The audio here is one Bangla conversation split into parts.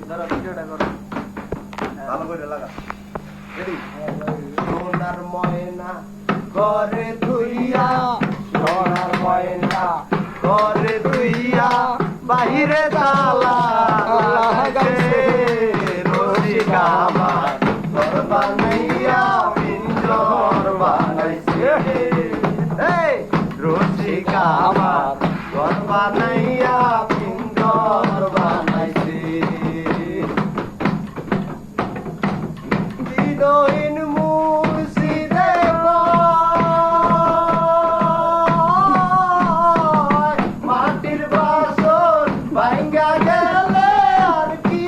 ধরো ভিডিওটা করো ভালো করে লাগা রেডি সোনার ময়না ঘরে ধুইয়া সোনার ময়না ঘরে ধুইয়া বাহিরে তালা লাগাইছে রসিকা আমার ঘর বানাইয়া পিঞ্জর বানাইছে এই রসিকা আমার ঘর বানাইয়া পিঞ্জর বানাইছে দিনহীন মুর্শিদে মাটির বাসন ভাঙ্গা গেলে আর কি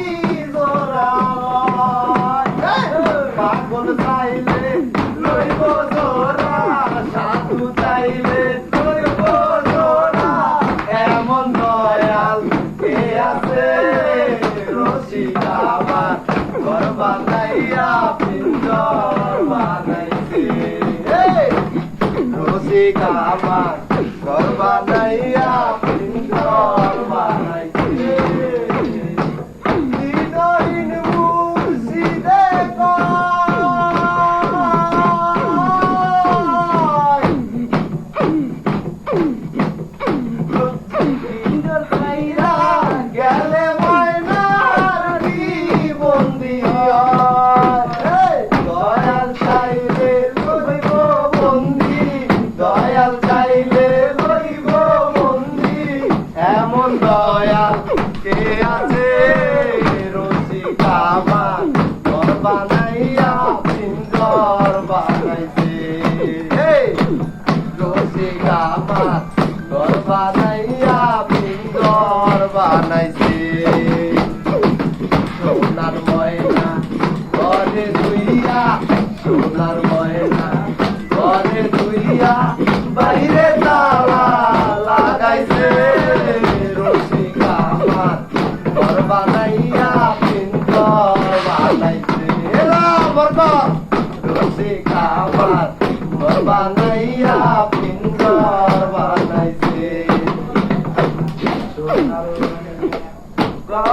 জোড়া পাগল চাইলে লইব জোড়া সাধু চাইলে লইব জোড়া এমন দয়াল কে আছে রসিকা আমার ঘর বানাইয়া পিঞ্জর বানাইছে রসিকা আমার ঘর বানাইয়া পিঞ্জর বানাইছে দিনহীন মুর্শিদে পিঞ্জর খাইয়া গেলে ময়নার বন্দি দয়াল চাইলে লইব বন্দি দয়াল চাইলে লইব বন্দি এমন দয়াল কে আছে রসিকা আমার ঘর বানাইয়া পিঞ্জর বানাইছে রসিকা আমার ঘর বানাইয়া পিঞ্জর বানাইছে সোনার ময়না ঘরে ধুইয়া সোনার ময়না ঘরে ধুইয়া বাইরে তালা লাগাইছে রসিকা আমার ঘর বানাইয়া পিঞ্জর বানাইছে রসিকা আমার ঘর বানাইয়া